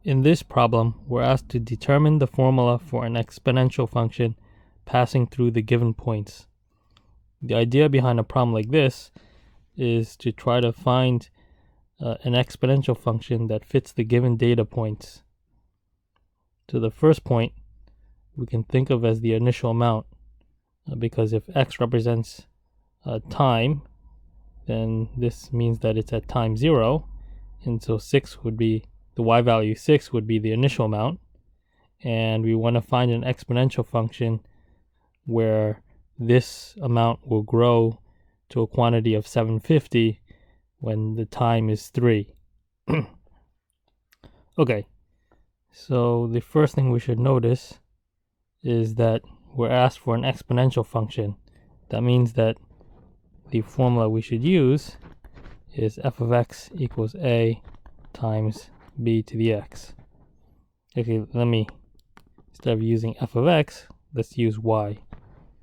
In this problem, we're asked to determine the formula for an exponential function passing through the given points. The idea behind a problem like this is to try to find an exponential function that fits the given data points. So the first point we can think of as the initial amount, because if x represents time, then this means that it's at time 0, and so 6 would be the y value 6 would be the initial amount, and we want to find an exponential function where this amount will grow to a quantity of 750 when the time is 3. Okay, so the first thing we should notice is that we're asked for an exponential function. That means that the formula we should use is f of x equals a times b to the x. Okay, instead of using f of x, let's use y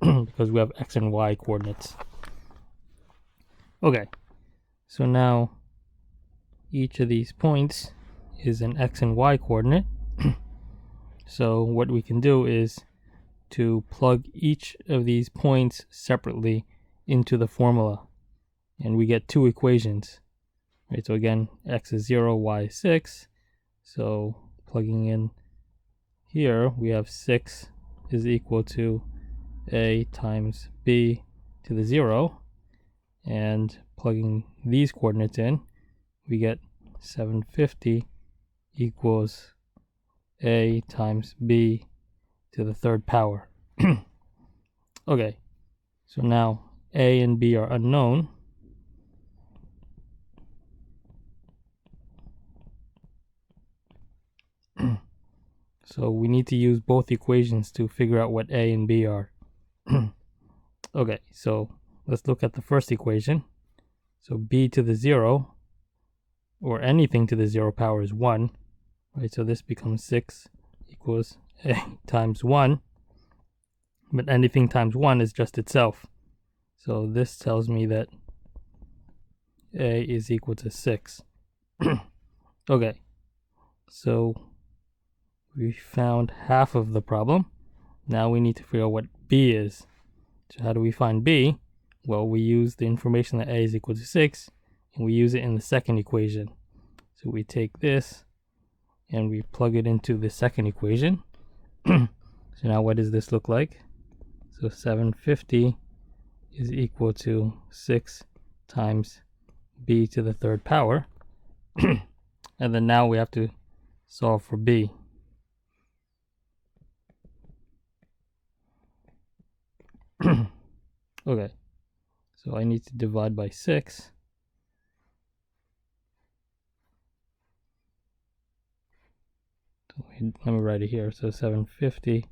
because we have x and y coordinates. Okay, so now each of these points is an x and y coordinate. So what we can do is to plug each of these points separately into the formula, and we get two equations. Right, so again, x is 0, y is 6. So plugging in here, we have 6 is equal to a times b to the 0. And plugging these coordinates in, we get 750 equals a times b to the third power. Okay, so now a and b are unknown. So we need to use both equations to figure out what a and b are. Okay, so let's look at the first equation. So b to the 0, or anything to the 0 power, is 1. Right, so this becomes 6 equals a times 1. But anything times 1 is just itself. So this tells me that a is equal to 6. Okay, so we found half of the problem. Now we need to figure out what b is. So how do we find b? Well, we use the information that a is equal to 6, and we use it in the second equation. So we take this and we plug it into the second equation. So now what does this look like? So 750 is equal to 6 times b to the third power. And then now we have to solve for b. Okay, so I need to divide by 6. So let me write it here. So 750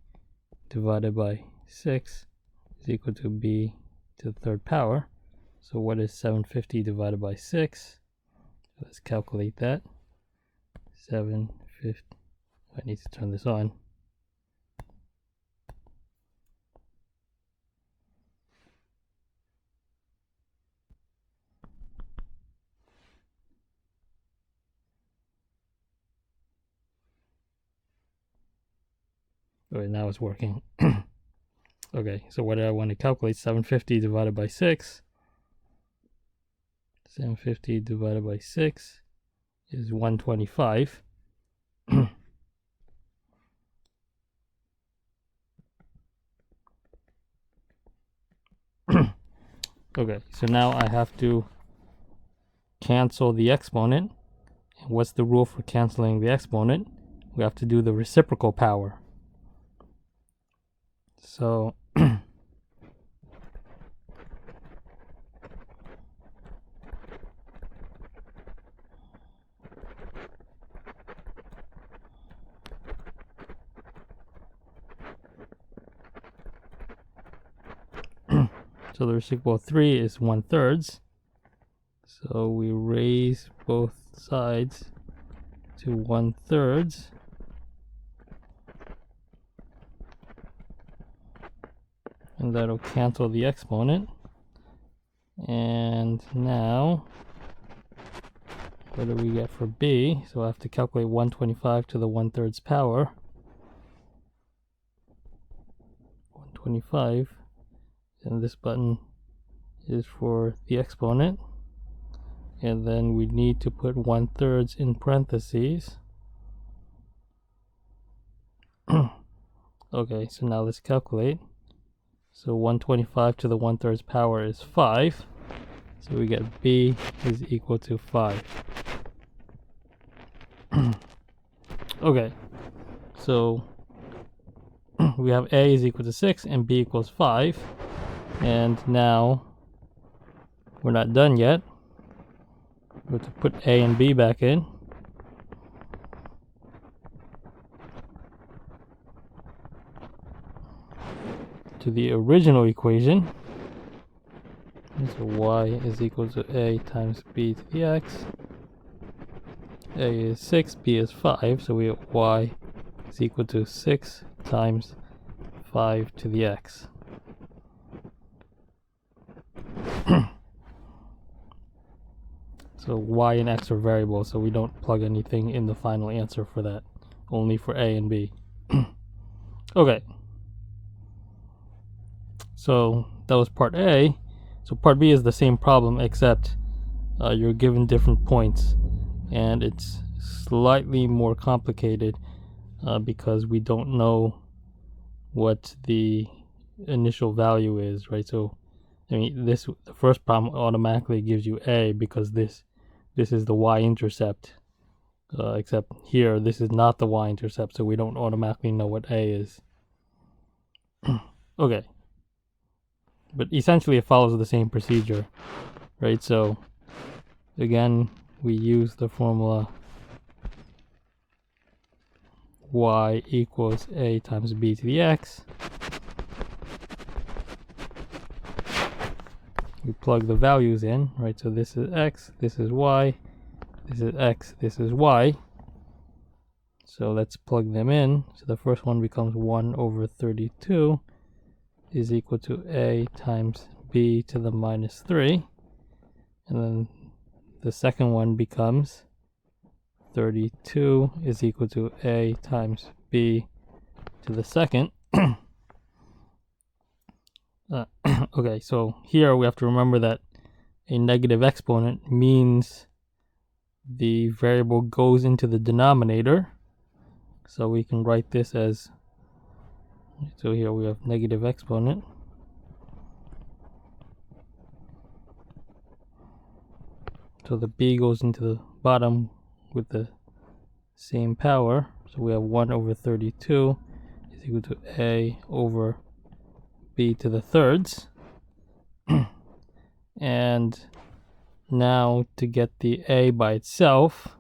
divided by 6 is equal to b to the third power. So what is 750 divided by 6? Let's calculate that. 750. I need to turn this on. Okay, now it's working. Okay, so what do I want to calculate? 750 divided by 6. 750 divided by 6 is 125. Okay, so now I have to cancel the exponent. And what's the rule for canceling the exponent? We have to do the reciprocal power. So so the reciprocal of 3 is 1/3. So we raise both sides to 1/3. And that'll cancel the exponent. And now what do we get for b? So I have to calculate 125 to the 1/3 power. 125, and this button is for the exponent, and then we need to put 1/3 in parentheses. Okay, so now let's calculate. So 125 to the 1/3 power is 5. So we get b is equal to 5. Okay, so we have a is equal to 6 and b equals 5. And now we're not done yet. We have to put a and b back in. To the original equation. So y is equal to a times b to the x. A is 6, b is 5, so we have y is equal to 6 times 5 to the x. So y and x are variables, so we don't plug anything in the final answer for that, only for a and b. Okay, so that was part A. So part B is the same problem, except you're given different points, and it's slightly more complicated because we don't know what the initial value is, right? So I mean, the first problem automatically gives you a because this is the y-intercept, except here this is not the y-intercept, so we don't automatically know what a is. Okay, but essentially it follows the same procedure, right? So again, we use the formula y equals a times b to the x. We plug the values in, right? So this is x, this is y, this is x, this is y. So let's plug them in. So the first one becomes 1 over 32 is equal to a times b to the minus 3. And then the second one becomes 32 is equal to a times b to the second. Okay, so here we have to remember that a negative exponent means the variable goes into the denominator. So we can write this as, so here we have negative exponent. So the b goes into the bottom with the same power. So we have 1 over 32 is equal to a over b to the thirds. And now to get the a by itself,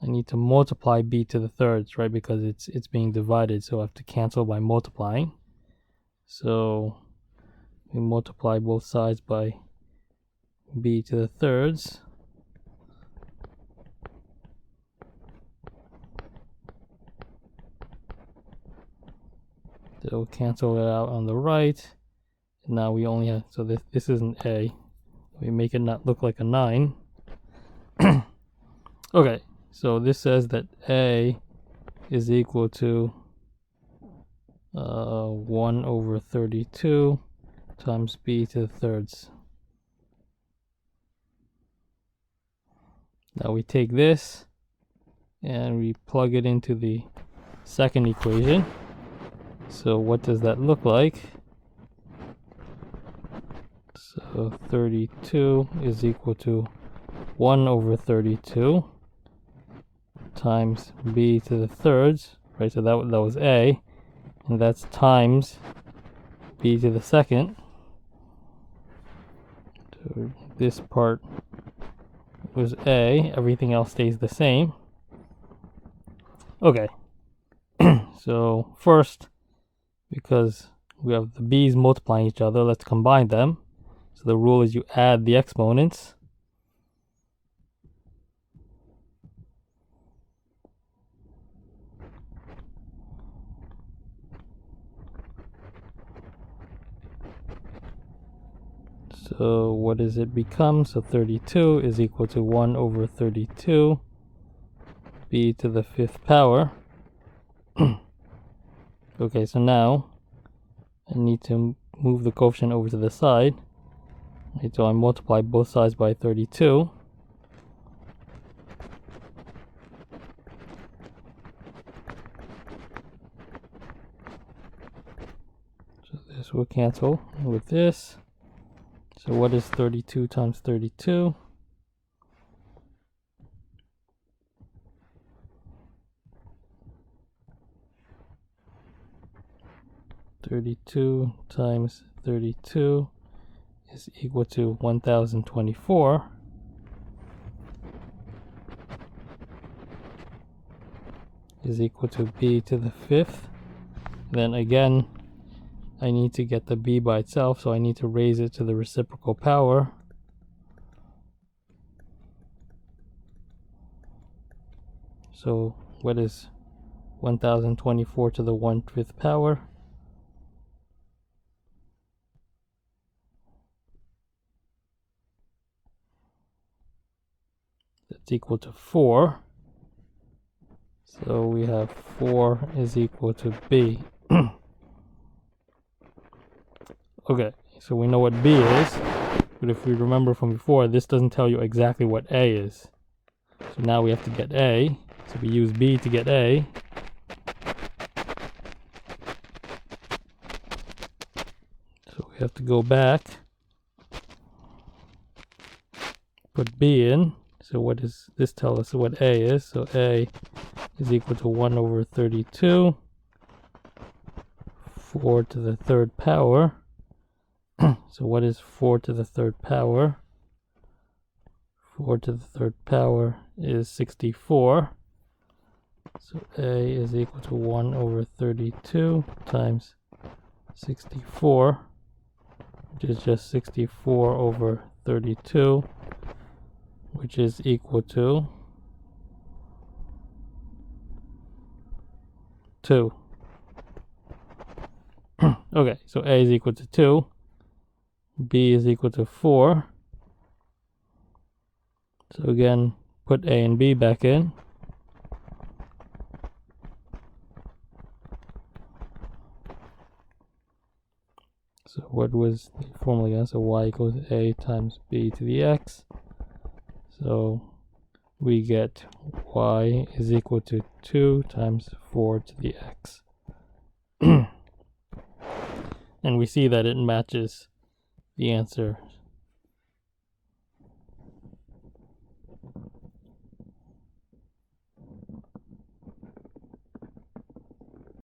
I need to multiply b to the thirds, right? Because it's being divided, so I have to cancel by multiplying. So we multiply both sides by b to the thirds. So we'll cancel it out on the right. And now we only have, so this isn't a. We make it not look like a 9. Okay, so this says that a is equal to 1 over 32 times b to the thirds. Now we take this and we plug it into the second equation. So what does that look like? So 32 is equal to 1 over 32 times b to the thirds, right? So that was a, and that's times b to the second. So this part was a, everything else stays the same. Okay, so first, because we have the b's multiplying each other, let's combine them. So the rule is you add the exponents. So what does it become? So 32 is equal to 1 over 32 b to the 5th power. Okay, so now I need to move the coefficient over to the side. Right, so I multiply both sides by 32. So this will cancel with this. So what is 32 times 32? 32 times 32 is equal to 1024. Is equal to b to the 5th. Then again, I need to get the b by itself, so I need to raise it to the reciprocal power. So what is 1024 to the 1/5 power? That's equal to 4. So we have 4 is equal to b. Okay, so we know what b is, but if we remember from before, this doesn't tell you exactly what a is. So now we have to get a. So we use b to get a. So we have to go back, put b in. So what does this tell us what a is? So a is equal to 1 over 32, 4 to the 3rd power. So what is 4 to the 3rd power? 4 to the 3rd power is 64. So a is equal to 1 over 32 times 64, which is just 64 over 32, which is equal to 2. Okay, so a is equal to 2, b is equal to 4. So again, put a and b back in. So what was the formula again? So y equals a times b to the x. So we get y is equal to 2 times 4 to the x. And we see that it matches the answer